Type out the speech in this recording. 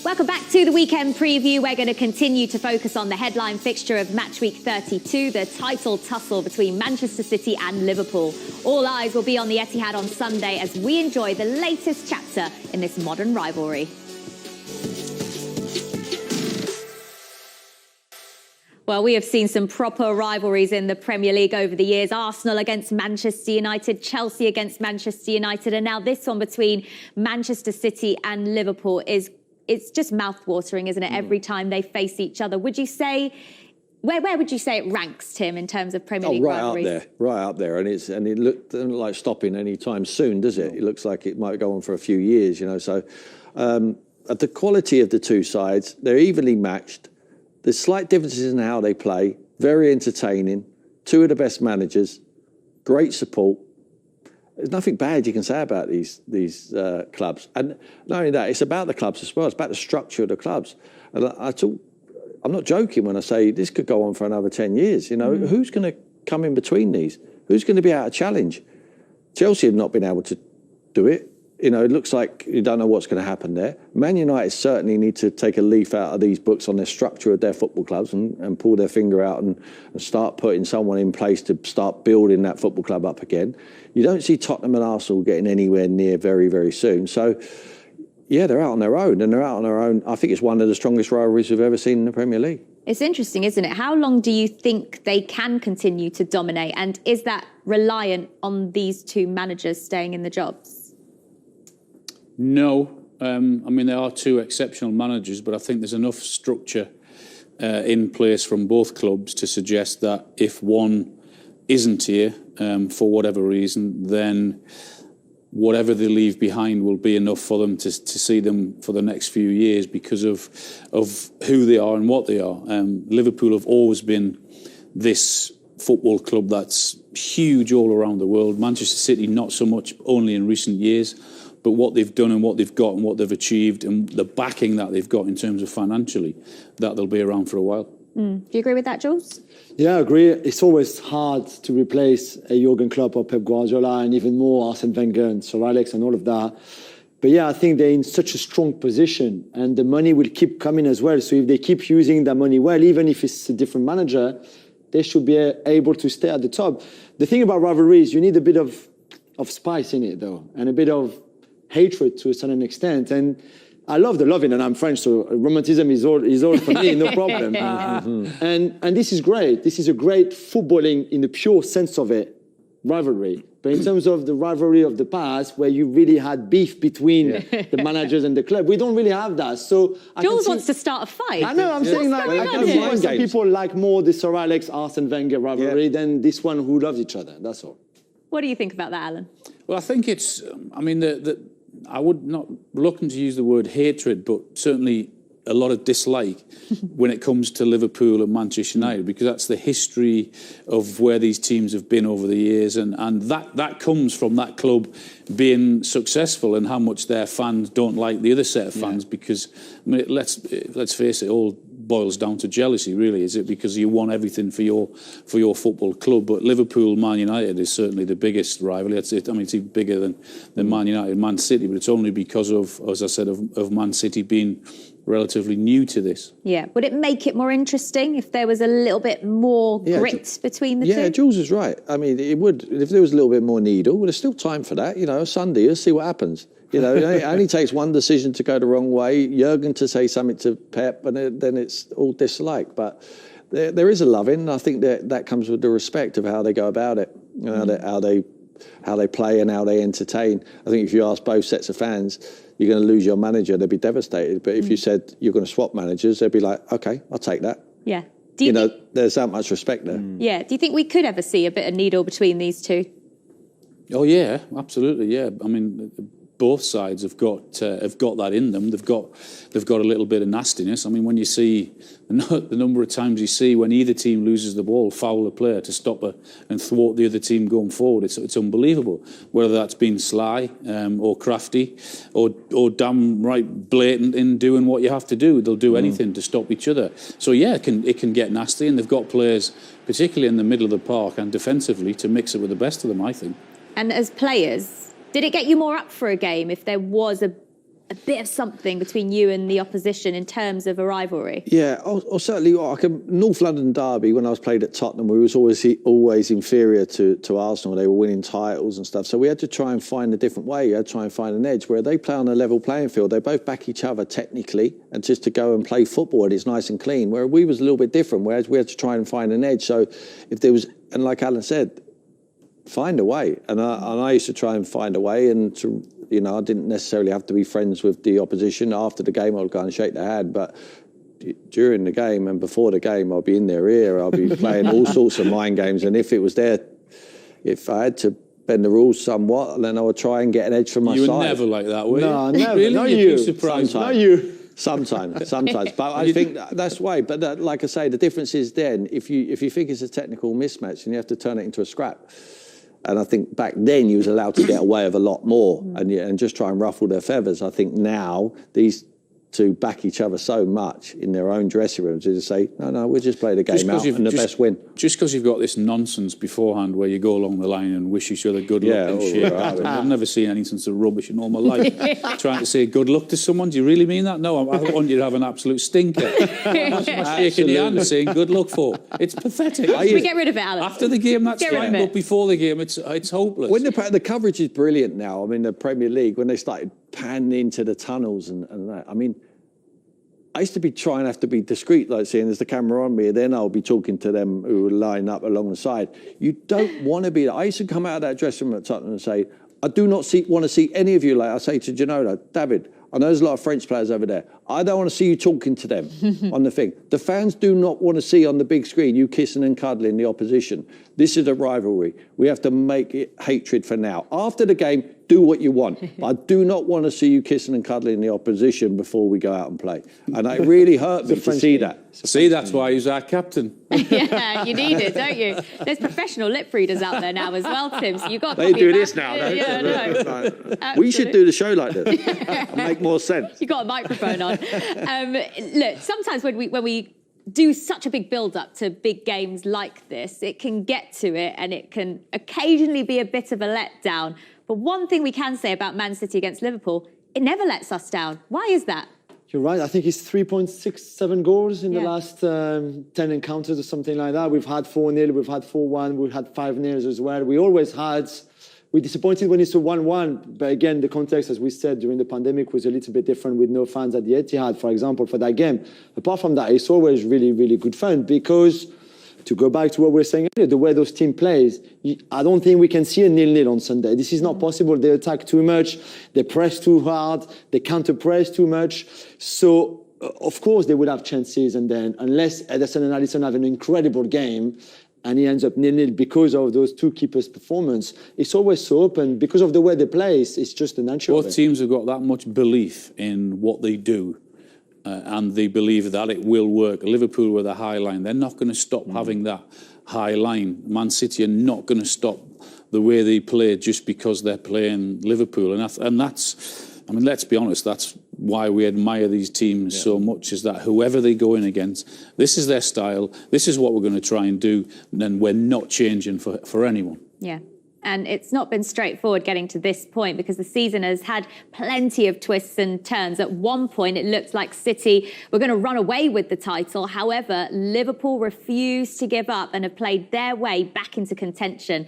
Welcome back to the weekend preview. We're going to continue to focus on the headline fixture of match week 32, the title tussle between Manchester City and Liverpool. All eyes will be on the Etihad on Sunday as we enjoy the latest chapter in this modern rivalry. Well, we have seen some proper rivalries in the Premier League over the years. Arsenal against Manchester United, Chelsea against Manchester United, and now this one between Manchester City and Liverpool it's just mouth-watering, isn't it, every time they face each other. Would you say, where would you say it ranks, Tim, in terms of Premier League rivalries? Right up there. And it doesn't look like stopping any time soon, does it? It looks like it might go on for a few years, you know. So at the quality of the two sides, they're evenly matched. There's slight differences in how they play, very entertaining, two of the best managers, great support. There's nothing bad you can say about these clubs. And not only that, it's about the clubs as well. It's about the structure of the clubs. And I'm not joking when I say this could go on for another 10 years. You know, who's going to come in between these? Who's going to be able to challenge? Chelsea have not been able to do it. You know, it looks like you don't know what's going to happen there. Man United certainly need to take a leaf out of these books on the structure of their football clubs and pull their finger out and start putting someone in place to start building that football club up again. You don't see Tottenham and Arsenal getting anywhere near very, very soon. So, yeah, they're out on their own, and they're out on their own. I think it's one of the strongest rivalries we've ever seen in the Premier League. It's interesting, isn't it? How long do you think they can continue to dominate? And is that reliant on these two managers staying in the jobs? No. I mean, there are two exceptional managers, but I think there's enough structure in place from both clubs to suggest that if one isn't here for whatever reason, then whatever they leave behind will be enough for them to see them for the next few years because of who they are and what they are. Liverpool have always been this football club that's huge all around the world. Manchester City, not so much, only in recent years. But what they've done and what they've got and what they've achieved and the backing that they've got in terms of financially, that they'll be around for a while. Do you agree with that, Jules? Yeah, I agree. It's always hard to replace a Jurgen Klopp or Pep Guardiola and even more Arsene Wenger and Sir Alex and all of that. But yeah, I think they're in such a strong position and the money will keep coming as well. So if they keep using that money well, even if it's a different manager, they should be able to stay at the top. The thing about rivalries, you need a bit of spice in it, though, and a bit of hatred to a certain extent. And I love the loving, and I'm French, so romanticism is all for me, no problem. And this is great. This is a great footballing in the pure sense of it, rivalry. But in terms of the rivalry of the past, where you really had beef between the managers and the club, we don't really have that. So Jules wants to start a fight. I know, I'm saying like some people like more the Sir Alex, Arsene Wenger rivalry than this one who loves each other. That's all. What do you think about that, Alan? Well, I think it's, I mean, I would not reluctant to use the word hatred, but certainly a lot of dislike when it comes to Liverpool and Manchester United, because that's the history of where these teams have been over the years, and that comes from that club being successful and how much their fans don't like the other set of fans. Because I mean, let's face it, all boils down to jealousy, really. Is it because you want everything for your football club? But Liverpool, Man United is certainly the biggest rivalry. It's even bigger than Man United, Man City, but it's only because of, as I said, of Man City being relatively new to this. Yeah. Would it make it more interesting if there was a little bit more grit between the two? Yeah, Jules is right. I mean, it would, if there was a little bit more needle, well, there's still time for that. You know, Sunday, let's see what happens. You know, it only takes one decision to go the wrong way, Jurgen to say something to Pep, and then it's all dislike. But there is a loving, and I think that comes with the respect of how they go about it, how they play and how they entertain. I think if you ask both sets of fans, you're going to lose your manager, they'd be devastated. But if you said you're going to swap managers, they'd be like, okay, I'll take that. Yeah. Do you know, there's that much respect there. Yeah. Do you think we could ever see a bit of needle between these two? Oh yeah, absolutely. Yeah. I mean, both sides have got that in them. They've got a little bit of nastiness. I mean, when you see the number of times you see when either team loses the ball, foul a player to stop her and thwart the other team going forward, it's unbelievable. Whether that's been sly or crafty or damn right blatant in doing what you have to do, they'll do anything to stop each other. So yeah, it can get nasty, and they've got players, particularly in the middle of the park and defensively, to mix it with the best of them, I think. And as players, did it get you more up for a game if there was a a bit of something between you and the opposition in terms of a rivalry? Yeah, or certainly like a North London derby when I was played at Tottenham, we was always inferior to Arsenal. They were winning titles and stuff. So we had to try and find a different way. You had to try and find an edge where they play on a level playing field. They both back each other technically and just to go and play football and it's nice and clean. Where we was a little bit different, whereas we had to try and find an edge. So if there was, and like Alan said, find a way. And I used to try and find a way and to, you know, I didn't necessarily have to be friends with the opposition. After the game, I would go and shake their hand. But during the game and before the game, I'll be in their ear. I'll be playing all sorts of mind games. And if it was there, if I had to bend the rules somewhat, then I would try and get an edge from my side. You were never like that, were you? No, never. Really? Not You'd you. be surprised. Not you. Sometimes. But I think that's why. But like I say, the difference is then if you think it's a technical mismatch, then you have to turn it into a scrap. And I think back then you was allowed to get away with a lot more and just try and ruffle their feathers. I think now these two back each other so much in their own dressing rooms to say, no, we'll just play the game out and the best win. Just because you've got this nonsense beforehand where you go along the line and wish each other good luck and shit. I've never seen any sense of rubbish in all my life. Trying to say good luck to someone, do you really mean that? No, I want you to have an absolute stinker. What's my shaking your hand and saying good luck for? It's pathetic. We get rid of it, Alan. After the game, that's fine, but before the game, it's hopeless. When the coverage is brilliant now, I mean, the Premier League, when they started panning into the tunnels and that, I mean, I used to be trying to have to be discreet, like saying there's the camera on me, then I'll be talking to them who would line up along the side. You don't want to be that. I used to come out of that dressing room at Tottenham and say, I do not want to see any of you, like I say to Ginola, David, I know there's a lot of French players over there. I don't want to see you talking to them on the thing. The fans do not want to see on the big screen you kissing and cuddling the opposition. This is a rivalry. We have to make it hatred for now. After the game, do what you want. But I do not want to see you kissing and cuddling the opposition before we go out and play. And it really hurt me to see that. See, that's why he's our captain. Yeah, you need it, don't you? There's professional lip readers out there now as well, Tim. So you've got to They do copy this back. now. Yeah, We should do the show like this. It'll make more sense. You've got a microphone on. Look, sometimes when we do such a big build-up to big games like this, it can get to it and it can occasionally be a bit of a letdown. But one thing we can say about Man City against Liverpool, it never lets us down. Why is that? You're right. I think it's 3.67 goals in the last 10 encounters or something like that. We've had 4-0, we've had 4-1, we've had 5-0 as well. We always had... We're disappointed when it's a 1-1, but again, the context, as we said, during the pandemic was a little bit different with no fans at the Etihad, for example, for that game. Apart from that, it's always really, really good fun because, to go back to what we were saying earlier, the way those team plays, I don't think we can see a 0-0 on Sunday. This is not possible. They attack too much, they press too hard, they counter-press too much. So, of course, they would have chances, and then, unless Ederson and Alisson have an incredible game, and he ends up 0-0 because of those two keepers' performance. It's always so open. Because of the way they play, it's just a natural. Both teams have got that much belief in what they do, and they believe that it will work. Liverpool with a high line, they're not going to stop having that high line. Man City are not going to stop the way they play just because they're playing Liverpool. And that's, I mean, let's be honest, that's why we admire these teams so much, is that whoever they go in against, this is their style, this is what we're going to try and do, and we're not changing for anyone. Yeah. And it's not been straightforward getting to this point because the season has had plenty of twists and turns. At one point, it looked like City were going to run away with the title. However, Liverpool refused to give up and have played their way back into contention